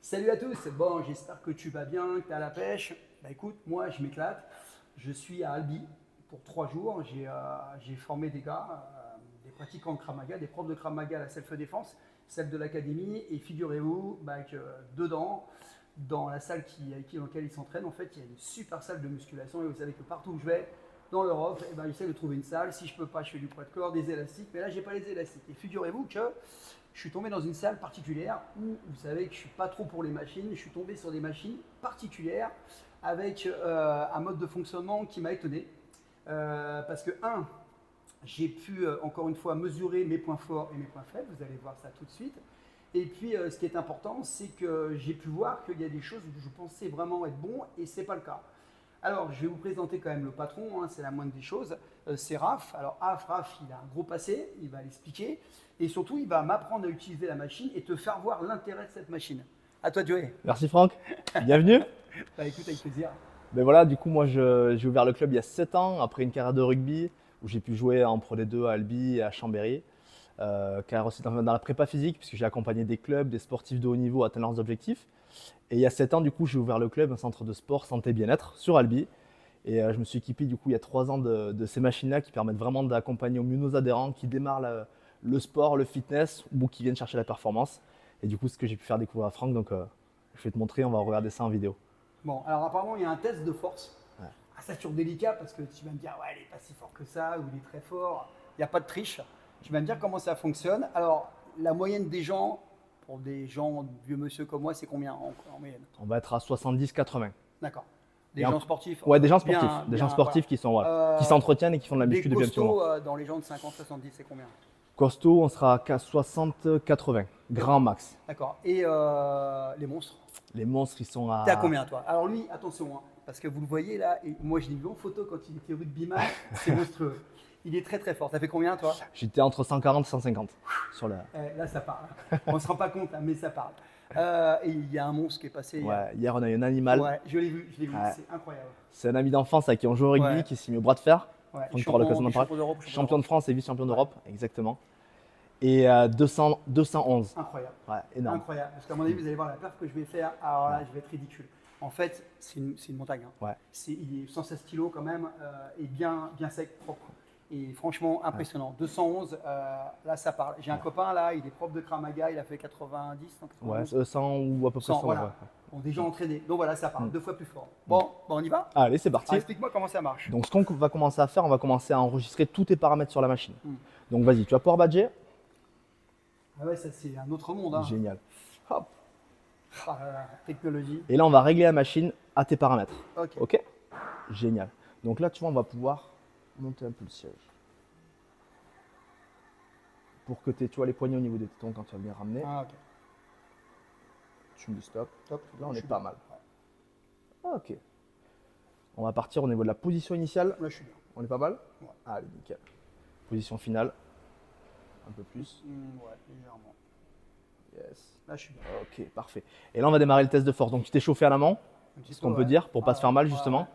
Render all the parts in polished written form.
Salut à tous, bon j'espère que tu vas bien, que tu as la pêche. Bah écoute, moi je m'éclate, je suis à Albi pour 3 jours, j'ai formé des gars, des pratiquants de Krav Maga, des profs de Krav Maga à la Self-Défense, celle de l'académie, et figurez-vous que dedans, dans la salle dans laquelle ils s'entraînent, en fait il y a une super salle de musculation et vous savez que partout où je vais, dans l'Europe, j'essaie de trouver une salle, si je peux pas je fais du poids de corps, des élastiques, mais là j'ai pas les élastiques. Et figurez-vous que je suis tombé dans une salle particulière où vous savez que je ne suis pas trop pour les machines. Je suis tombé sur des machines particulières avec un mode de fonctionnement qui m'a étonné. Parce que, j'ai pu encore une fois mesurer mes points forts et mes points faibles. Vous allez voir ça tout de suite. Et puis, ce qui est important, c'est que j'ai pu voir qu'il y a des choses où je pensais vraiment être bon et ce n'est pas le cas. Alors, je vais vous présenter quand même le patron, c'est la moindre des choses. C'est Raph. Alors, Raph, il a un gros passé, il va l'expliquer. Et surtout, il va m'apprendre à utiliser la machine et te faire voir l'intérêt de cette machine. À toi, Joey. Merci Franck, bienvenue. Bah écoute, avec plaisir. Ben voilà, du coup, moi j'ai ouvert le club il y a 7 ans, après une carrière de rugby, où j'ai pu jouer en Pro D2 à Albi et à Chambéry. Carrière aussi dans la prépa physique, puisque j'ai accompagné des clubs, des sportifs de haut niveau à atteindre leurs objectifs. Et il y a 7 ans, du coup, j'ai ouvert le club, un centre de sport santé bien-être sur Albi. Et je me suis équipé, du coup, il y a 3 ans de ces machines-là qui permettent vraiment d'accompagner au mieux nos adhérents qui démarrent le sport, le fitness ou qui viennent chercher la performance. Et du coup, ce que j'ai pu faire découvrir à Franck, donc je vais te montrer, on va regarder ça en vidéo. Bon, alors apparemment, il y a un test de force. Ouais. Ah, ça, c'est toujours délicat parce que tu vas me dire, ouais, il n'est pas si fort que ça ou il est très fort. Il n'y a pas de triche. Tu vas me dire comment ça fonctionne. Alors, la moyenne des gens, pour des gens, vieux monsieur comme moi, c'est combien en moyenne? On va être à 70-80. D'accord. Des gens sportifs. Ouais, des gens sportifs. Bien, des gens bien, sportifs qui sont, voilà, qui s'entretiennent et qui font de la muscu depuis un petit moment. Dans les gens de 50-70, c'est combien? Costaud, on sera à 60-80, grand max. D'accord. Et les monstres? Les monstres, ils sont à… T'es à combien, toi? Alors lui, attention, parce que vous le voyez là, et moi je l'ai vu en photo quand il était rugbyman, c'est monstrueux. Il est très très fort. Ça fait combien, toi? J'étais entre 140 et 150 sur la… Là, ça parle. On ne se rend pas compte, mais ça parle. Et il y a un monstre qui est passé. Ouais, hier, on a eu un animal. Ouais, je l'ai vu, Ouais. c'est incroyable. C'est un ami d'enfance avec qui on joue au rugby, qui s'est mis au bras de fer. Ouais. Donc, tu auras l'occasion d'en parler. Champion de France et vice-champion d'Europe, exactement. Et 211. Incroyable. Ouais, énorme. Incroyable. Parce qu'à mon avis, vous allez voir la perf que je vais faire. Alors là, je vais être ridicule. En fait, c'est une montagne. Ouais. Il est 116 kg quand même et bien sec, propre. Et franchement, impressionnant. 211, là, ça parle. J'ai un copain là, il est prof de Krav Maga, il a fait 90. Ouais, 100 ou à peu près 100. Voilà. Ouais. Bon, déjà entraîné. Donc voilà, ça parle. 2 fois plus fort. Bon, on y va? Allez, c'est parti. Explique-moi comment ça marche. Donc, ce qu'on va commencer à faire, on va commencer à enregistrer tous tes paramètres sur la machine. Donc, vas-y, tu vas pouvoir badger. Ah ouais, ça c'est un autre monde. Génial. Hop. Ah là là, technologie. Et là, on va régler la machine à tes paramètres. Ok. Ok. Génial. Donc là, tu vois, on va pouvoir monter un peu le siège. Pour que tu aies les poignets au niveau des tétons quand tu vas bien ramener. Ah, ok. Tu me dis stop. Top. Là, on est pas mal. Ok. On va partir au niveau de la position initiale. Là, je suis bien. On est pas mal? Ouais. Allez, nickel. Position finale. Un peu plus. Ouais, légèrement. Yes. Là, je suis bien. Ok, parfait. Et là, on va démarrer le test de force. Donc, tu t'es chauffé à l'amont, ce qu'on peut dire, pour pas se faire mal, justement.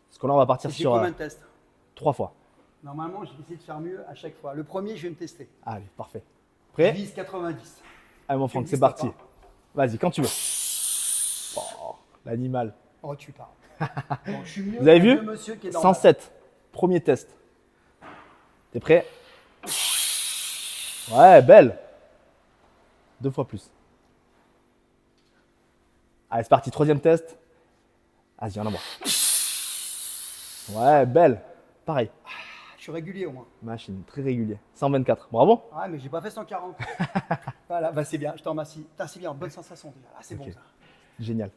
Parce que là, on va partir sur… combien de tests? 3 fois. Normalement, je vais essayer de faire mieux à chaque fois. Le premier, je vais me tester. Allez, parfait. Je Prêt? vise 90. Allez, mon Franck, c'est parti. Vas-y, quand tu veux. Oh, l'animal. Oh, tu parles. Bon, je suis mieux. Vous avez vu? Monsieur qui est dans 107. Premier test. T'es prêt? Ouais, belle. 2 fois plus. Allez, c'est parti. Troisième test. Vas-y, on en voit. Ouais, belle. Pareil. Je suis régulier au moins. Machine, très régulier. 124. Bravo. Ah, mais j'ai pas fait 140. Voilà, bah c'est bien, je te remercie. C'est bien, bonne sensation déjà. Ah, c'est bon ça. Génial.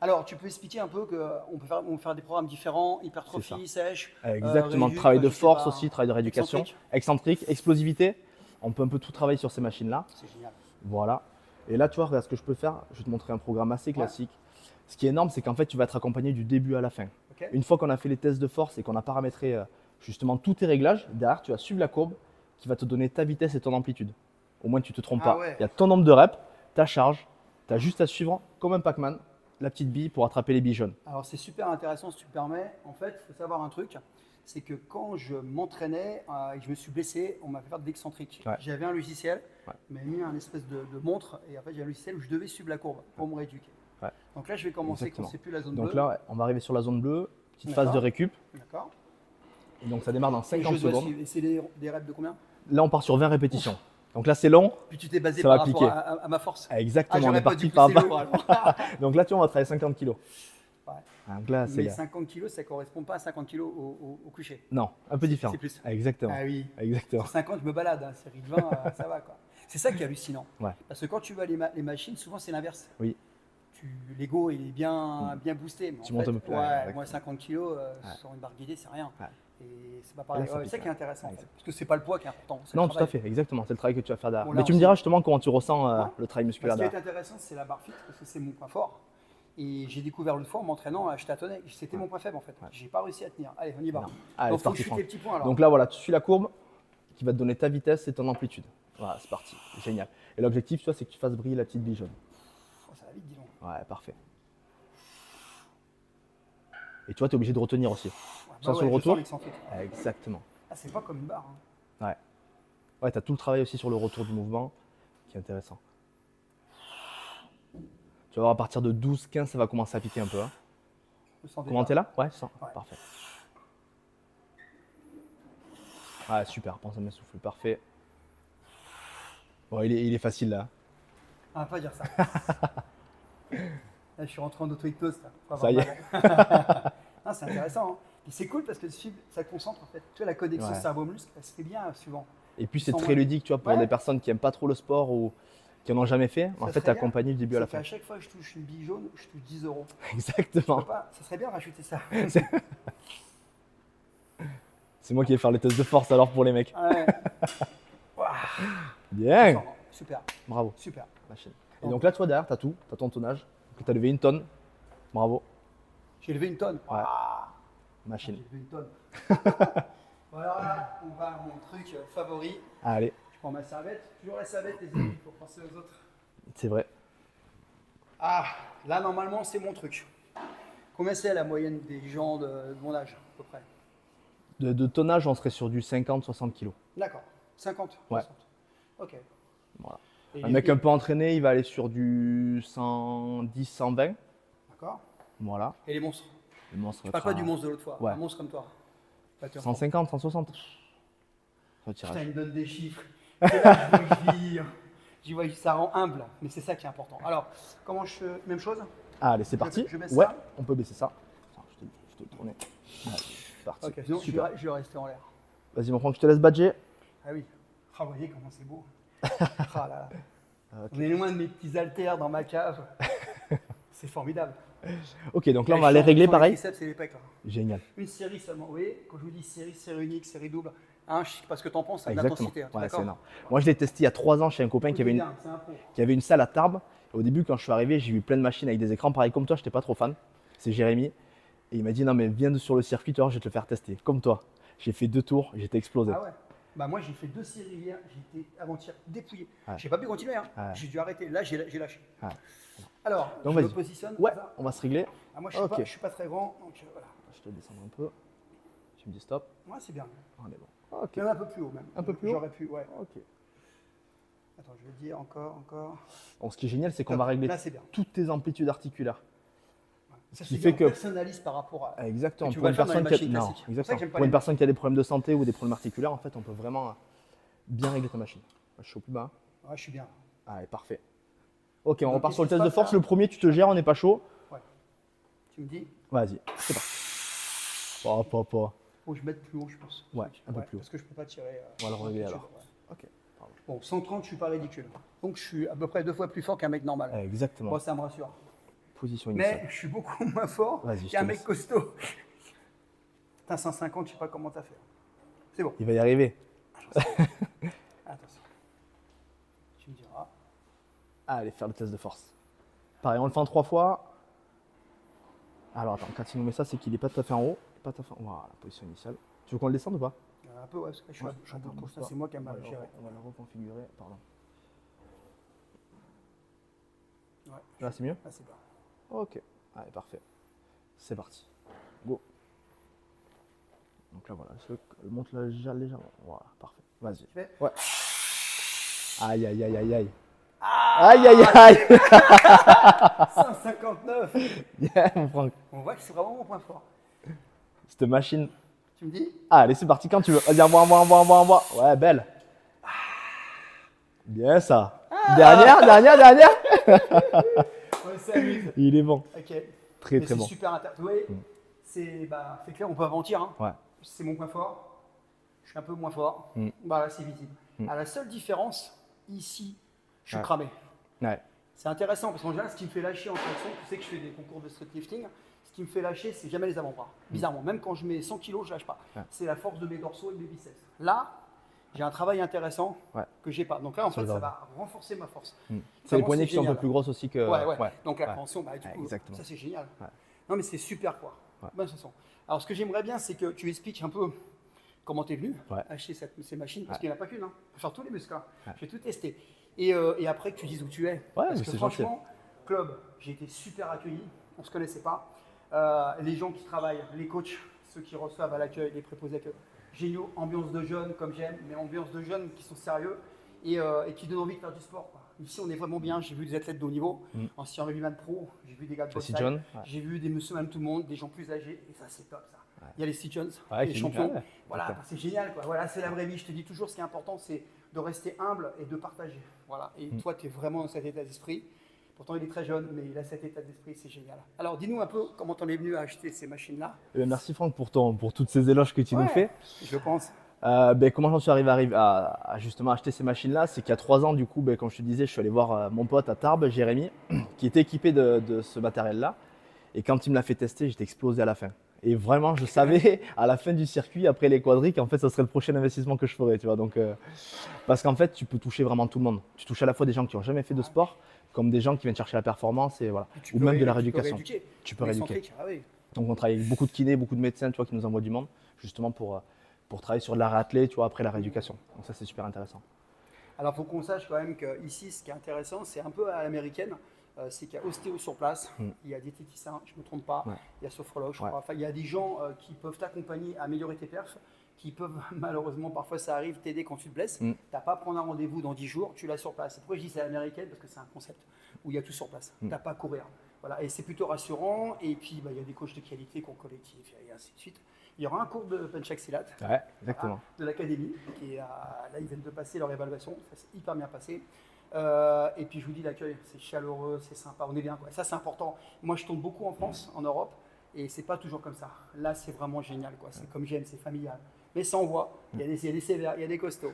Alors, tu peux expliquer un peu qu'on peut faire des programmes différents, hypertrophie, sèche. Exactement. réduc, travail de force pas, aussi, travail de rééducation. Excentrique, explosivité. On peut un peu tout travailler sur ces machines-là. C'est génial. Voilà. Et là, tu vois, regarde ce que je peux faire. Je vais te montrer un programme assez classique. Ce qui est énorme, c'est qu'en fait, tu vas être accompagné du début à la fin. Okay. Une fois qu'on a fait les tests de force et qu'on a paramétré justement tous tes réglages, derrière, tu vas suivre la courbe qui va te donner ta vitesse et ton amplitude. Au moins, tu ne te trompes pas. Ouais. Il y a ton nombre de reps, ta charge. Tu as juste à suivre, comme un Pac-Man, la petite bille pour attraper les billes jaunes. Alors, c'est super intéressant si tu me permets. En fait, il faut savoir un truc. c'est que quand je m'entraînais et que je me suis blessé, on m'a fait faire de l'excentrique. Ouais. J'avais un logiciel, Ouais. il m'a mis un espèce de montre, et en fait, j'ai un logiciel où je devais suivre la courbe pour me rééduquer. Ouais. Donc là, je vais commencer Exactement. quand c'est plus la zone Donc bleue. là, ouais, on va arriver sur la zone bleue, petite phase de D'accord. récup. D'accord. Et donc ça démarre dans Et 50 je dois secondes. suivre. Et c'est des reps de combien? Là, on part sur 20 répétitions. Donc là, c'est long. Puis tu t'es basé Ça par va rapport piquer. à ma force. Exactement, on j'aurais est pas parti dû par pousser lourd, alors. Donc là, tu vois, on va travailler 50 kg. Ouais. Donc là, c'est Mais 50 kg, ça ne correspond pas à 50 kg au coucher. Non, un peu différent. C'est plus. Exactement. Ah oui. Exactement. Sur 50, je me balade. Hein. Série de 20, ça va, quoi. C'est ça qui est hallucinant. Ouais. Parce que quand tu vas les machines, souvent c'est l'inverse. Oui. L'ego, il est bien boosté. Mais Tu en montes fait, un peu plus. ouais, moi, 50 kg sur une barre guidée, c'est rien. Ouais. Et c'est pas pareil. Et là, ça C'est ça pique, qui est intéressant. En fait. Exact. Parce que c'est pas le poids qui est important. c'est Non, le tout à travail. fait, exactement. C'est le travail que tu vas faire derrière. Bon, là, Mais tu on me sait- diras justement comment tu ressens Ouais. le travail Ce musculaire qui est derrière. intéressant, c'est la barre fit, parce que c'est mon point fort. Et j'ai découvert une fois en m'entraînant, je tâtonnais. C'était mon point faible en fait. Ouais. J'ai pas réussi à tenir. Allez, on y va. Non. Allez, Donc, c'est faut parti, chuter Franck. les petits points alors. Donc là, voilà, tu suis la courbe qui va te donner ta vitesse et ton amplitude. Voilà, c'est parti. Génial. Et l'objectif, tu vois, c'est que tu fasses briller la petite bille jaune. Oh, ça va vite, dis donc. Ouais, parfait. Et tu vois, tu es obligé de retenir aussi. Ouais, Ça, sur le je retour sens l'excentrique. Exactement. Ah, c'est pas comme une barre. Hein. Ouais. Ouais, tu as tout le travail aussi sur le retour du mouvement qui est intéressant. Tu vas voir, à partir de 12-15, ça va commencer à piquer un peu. Hein. Je sens Comment déjà. t'es là? Ouais, ça. Ouais. Parfait. Ah, super, pense à mes souffles, parfait. Bon, il est facile là. On va pas dire ça. Là, je suis rentré en auto-hypnose. là. Faut Ça avoir y est. mal. Non, c'est intéressant. Hein. Et c'est cool parce que ça concentre en fait. Tu vois, la connexion Ouais. cerveau-muscle, elle se fait bien souvent. Et puis c'est Sans très moi. ludique, tu vois, pour Ouais. des personnes qui n'aiment pas trop le sport ou qui n'en ont jamais fait. En Ça fait, serait t'es bien. accompagné du début à la C'est qu'à fin. chaque fois que je touche une bille jaune, je touche 10 euros. Exactement. Ça serait bien de rajouter ça. C'est moi qui vais faire les tests de force alors pour les mecs. Ouais. Ouah. Bien. Super, Bravo. super. Machine. Et donc là, tu vois, derrière, tu as tout. Tu as ton tonnage. Tu as levé 1 tonne. Bravo. J'ai levé une tonne. Ouais. Ah, Machine. j'ai levé une tonne. Voilà, là, on va à mon truc favori. Allez, Je prends ma serviette. Toujours la serviette, les amis, pour penser aux autres. c'est vrai. Ah, là, normalement, c'est mon truc. Combien c'est la moyenne des gens de mon âge, à peu près? De tonnage, on serait sur du 50-60 kg. D'accord. 50, Ouais. 60. Ok. Voilà. Et Un mec un peu entraîné, il va aller sur du 110-120. D'accord. Voilà. Et les monstres? Le monstre Je parle pas du monstre de l'autre fois. Ouais. Un monstre comme toi. Pas tu 150, 160. Retirage. Putain, il me donne des chiffres. C'est là que je vire. J'y vois, ça rend humble, mais c'est ça qui est important. Alors, comment je fais? Même chose? Allez, c'est parti. je baisse Ouais, ça. on peut baisser ça. Attends, je te le tourner. Allez, c'est parti. Ok, sinon Super. je vais rester en l'air. Vas-y, mon Franck, je te laisse badger. Ah oui. Ah, vous voyez comment c'est beau. Ah là là. On est loin de mes petits haltères dans ma cave. C'est formidable. Ok, donc là, on Et va aller je régler sens les pareil. triceps et les pecs, là. Génial. Une série seulement. Vous voyez, quand je vous dis série unique, série double, hein, je sais pas ce que tu en penses, c'est Exactement. l'intensité. Hein, Ouais, c'est d'accord? énorme. Moi, je l'ai testé il y a 3 ans chez un copain C'est bien, c'est un pro. qui avait une salle à Tarbes. Et au début, quand je suis arrivé, j'ai vu plein de machines avec des écrans. Pareil comme toi, je n'étais pas trop fan. C'est Jérémy. Et il m'a dit, non, mais viens sur le circuit, tu vois, je vais te le faire tester. Comme toi. J'ai fait 2 tours, j'étais explosé. Ah ouais. Bah moi j'ai fait 2 séries hier, j'ai été avant-hier dépouillé. Ouais. J'ai pas pu continuer, hein. Ouais. J'ai dû arrêter. Là j'ai lâché. Ouais. Alors, Donc, je me vas-y. positionne. Ouais, comme ça. on va se régler. Ah, moi Ok. je suis pas très grand, donc voilà. Je te descends un peu. Tu me dis stop. Moi c'est bien. On est bon. Ok. Même un peu plus haut même. Un peu plus haut. J'aurais pu, ouais. Ok. Attends, je vais dire encore. Bon, ce qui est génial, c'est qu'on Top. va régler Là c'est bien. toutes tes amplitudes articulaires. Ça qui c'est fait bien, que- on personnalise par rapport à. Exactement. Tu Pour vas une, le faire dans les personne qui a... machines non, classiques. C'est pour ça que exactement. j'aime pas Pour une les- personne qui a des problèmes de santé ou des problèmes articulaires, en fait, on peut vraiment bien régler ta machine. Je suis au plus bas. Ouais, je suis bien. Allez, parfait. Ok, on Donc, repart qu'est-ce sur le qui se test de passe, force. là Le premier, tu te gères, on n'est pas chaud. Ouais. Tu me dis, Vas-y, c'est parti. Pas. faut que je mette plus haut, je pense. Ouais, un peu plus haut. Parce que je peux pas tirer. On va le régler tout de alors. suite, ouais. Ok. Pardon. Bon, 130, je suis pas ridicule. Donc je suis à peu près 2 fois plus fort qu'un mec normal. Exactement. Moi, ça me rassure. Position initiale. Mais je suis beaucoup moins fort Vas-y, je qu'un te mec laisse. costaud. T'as 150, je sais pas comment t'as fait. C'est bon. Il va y arriver. Attention. Tu me diras. Allez, faire le test de force. Pareil, on le fait en 3 fois. Alors attends, quand il nous met ça, c'est qu'il est pas tout à fait en haut. Pas tout à fait... Voilà, position initiale. Tu veux qu'on le descende ou pas? Un peu, ouais, parce que je suis un peu Attends, pour bouge ça, pas. c'est moi qui ai mal On va géré. on va le reconfigurer. Pardon. Ouais. Là, c'est mieux? Là, c'est pas. Ok. Allez, parfait. C'est parti. Go. Donc là, voilà, monte-le légèrement. Voilà, parfait. Vas-y. Tu fais Ouais. Aïe, aïe, aïe, aïe, aïe. Ah, Aïe, aïe, aïe. 159. Yeah, mon Franck. On voit que c'est vraiment mon point fort. Cette machine. Tu me dis? Ah, allez, c'est parti quand tu veux. Vas-y, envoie. Ouais, belle. Bien ça. Dernière. On s'amuse. Il est bon. Ok. Très, Mais très bon. c'est super intéressant. Oui, c'est clair, on peut pas mentir. Hein. Ouais. C'est mon point fort. Je suis un peu moins fort. Mm. Voilà, c'est visible. À la seule différence, ici, je suis Ouais. cramé. Ouais. C'est intéressant parce qu'en général, ce qui me fait lâcher en traction, tu sais que je fais des concours de street lifting, ce qui me fait lâcher, c'est jamais les avant-bras. Bizarrement, même quand je mets 100 kg, je lâche pas. Ouais. C'est la force de mes dorsaux et de mes biceps. Là, j'ai un travail intéressant Ouais. que j'ai pas. Donc là, en Sur fait, les ça avant. va renforcer ma force. C'est les Vraiment, poignées c'est qui sont un peu génial. plus grosses aussi que. Ouais. Donc la Ouais. préhension, bah, du coup, Exactement. ça c'est génial. Ouais. Non, mais c'est super quoi. Ouais. Bonne façon. Alors, ce que j'aimerais bien, c'est que tu expliques un peu comment tu es venu Ouais. acheter ces machines, parce Ouais. qu'il n'y en a pas qu'une. Hein. Tu peux faire tous les muscles. Hein. Ouais. Je vais tout tester. Et après, que tu dises où tu es. Ouais, parce mais que c'est franchement, club, j'ai été super accueilli. On ne se connaissait pas. Les gens qui travaillent, les coachs, ceux qui reçoivent à l'accueil, les préposés d'accueil, géniaux, ambiance de jeunes comme j'aime, mais ambiance de jeunes qui sont sérieux et qui donnent envie de faire du sport. Quoi. Ici, on est vraiment bien. J'ai vu des athlètes de haut niveau, ancien rugbyman pro, j'ai vu des gars de Jesse Bosside, John. Ouais. j'ai vu des monsieur, même tout le monde, des gens plus âgés, et ça, c'est top ça. Il y a les Steve Jones, Ouais, les qui- champions. ouais, Voilà, d'accord. c'est génial. Quoi. Voilà, c'est la vraie vie. Je te dis toujours, ce qui est important, c'est de rester humble et de partager. Voilà. Et toi, tu es vraiment dans cet état d'esprit. Pourtant, il est très jeune, mais il a cet état d'esprit, c'est génial. Alors, dis-nous un peu comment tu en es venu à acheter ces machines-là. Eh bien, merci Franck pour toutes ces éloges que tu nous Ouais, fais. je pense. Comment j'en suis arrivé à justement acheter ces machines-là, c'est qu'il y a 3 ans, du coup, comme je te disais, je suis allé voir mon pote à Tarbes, Jérémy, qui était équipé de ce matériel-là. Et quand il me l'a fait tester, j'étais explosé à la fin. Et vraiment, je savais à la fin du circuit, après les quadris, qu'en fait, ça serait le prochain investissement que je ferais. Tu vois, donc, parce qu'en fait, tu peux toucher vraiment tout le monde. Tu touches à la fois des gens qui n'ont jamais fait de sport, comme des gens qui viennent chercher la performance, et voilà. Tu Ou peux même de la tu peux rééducation. rééduquer. Tu peux rééduquer. L'excentrique, ah oui. Donc on travaille avec beaucoup de kinés, beaucoup de médecins, tu vois, qui nous envoient du monde, justement pour travailler sur de la réathlée, tu vois, après la rééducation. Donc ça, c'est super intéressant. Alors, il faut qu'on sache quand même qu'ici, ce qui est intéressant, c'est un peu à l'américaine. C'est qu'il y a ostéo sur place, il y a diététicien, je ne me trompe pas, Ouais. il y a sophrologue, je Ouais. crois. Enfin, il y a des gens qui peuvent t'accompagner à améliorer tes perfs, qui peuvent, malheureusement, parfois ça arrive, t'aider quand tu te blesses. Tu n'as pas à prendre un rendez-vous dans 10 jours, tu l'as sur place. Et pourquoi je dis c'est à l'américaine? Parce que c'est un concept où il y a tout sur place. Tu n'as pas à courir. Voilà. Et c'est plutôt rassurant. Et puis, il y a des coachs de qualité, cours collectif, et ainsi de suite. Il y aura un cours de Penchaxilat. Ouais, exactement. De l'académie, qui est là ils viennent de passer leur évaluation, ça s'est hyper bien passé. Et puis je vous dis l'accueil, c'est chaleureux, c'est sympa, on est bien quoi. Ça c'est important. Moi je tourne beaucoup en France, en Europe, et c'est pas toujours comme ça. Là c'est vraiment génial quoi. C'est comme j'aime, c'est familial. Mais ça envoie. Il y a des sévères, il y a des costauds.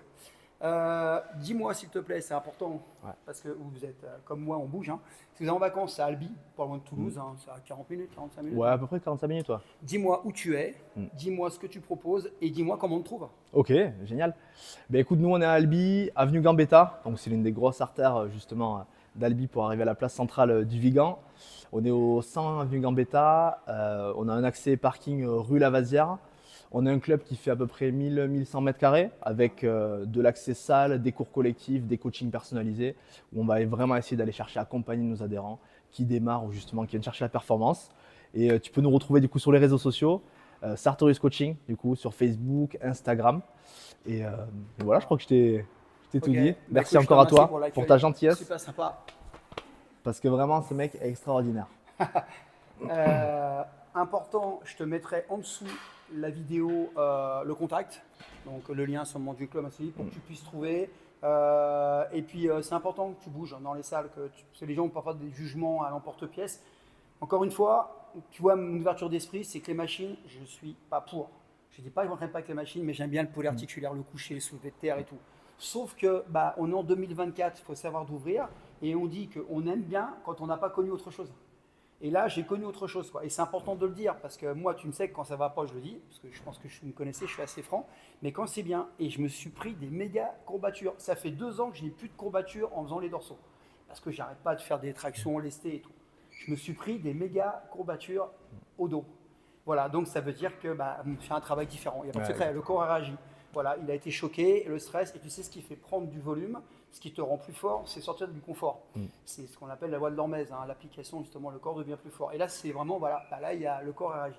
Dis-moi s'il te plaît, c'est important, parce que vous êtes comme moi, on bouge. Hein. Si vous êtes en vacances à Albi, pas loin de Toulouse, hein, c'est à 40 minutes, 45 minutes. Ouais, à peu près 45 minutes, toi. Dis-moi où tu es, dis-moi ce que tu proposes et dis-moi comment on te trouve. Ok, génial. Ben écoute, nous on est à Albi, avenue Gambetta, donc c'est l'une des grosses artères justement d'Albi pour arriver à la place centrale du Vigan. On est au 100 avenue Gambetta, on a un accès parking rue Lavasière. On a un club qui fait à peu près 1000-1100 mètres carrés avec de l'accès salle, des cours collectifs, des coachings personnalisés où on va vraiment essayer d'aller chercher à accompagner nos adhérents qui démarrent ou justement qui viennent chercher la performance. Et tu peux nous retrouver du coup sur les réseaux sociaux, Sartorius Coaching du coup sur Facebook, Instagram. Et voilà, je crois que je t'ai tout dit. Bah, Merci écoute, je te encore à remercie toi pour l'accueil. ta gentillesse Super sympa. parce que vraiment ce mec est extraordinaire. Important, je te mettrai en dessous la vidéo, le contact, donc le lien sur mon du club ainsi pour que tu puisses trouver. Et puis c'est important que tu bouges dans les salles, parce que les gens ont parfois des jugements à l'emporte-pièce. Encore une fois, tu vois, mon ouverture d'esprit, c'est que les machines, je ne suis pas pour. Je ne dis pas que je ne m'entraîne pas avec les machines, mais j'aime bien le polyarticulaire, le coucher, le soulevé de terre et tout. Sauf que on est en 2024, il faut savoir d'ouvrir, et on dit qu'on aime bien quand on n'a pas connu autre chose. Et là, j'ai connu autre chose, quoi. Et c'est important de le dire, parce que moi, tu me sais que quand ça va pas, je le dis, parce que je pense que je me connaissais, je suis assez franc. Mais quand c'est bien, et je me suis pris des méga courbatures. Ça fait 2 ans que je n'ai plus de courbatures en faisant les dorsaux. Parce que j'arrête pas de faire des tractions lestées et tout. Je me suis pris des méga courbatures au dos. Voilà, donc ça veut dire que on fait un travail différent. Il n'y a pas de secret, le corps a réagi. Voilà, il a été choqué, le stress, et tu sais ce qui fait prendre du volume, ce qui te rend plus fort, c'est sortir du confort. C'est ce qu'on appelle la loi de l'Hormèse, hein, l'application justement, le corps devient plus fort. Et là, c'est vraiment, voilà, là, le corps a réagi.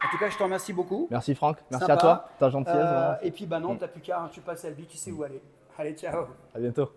En tout cas, je te remercie beaucoup. Merci Franck, merci Sympa. à toi, ta gentillesse. Vraiment. Et puis, bah non, t'as plus qu'à, tu passes à Albi, tu sais où aller. Allez, ciao. À bientôt.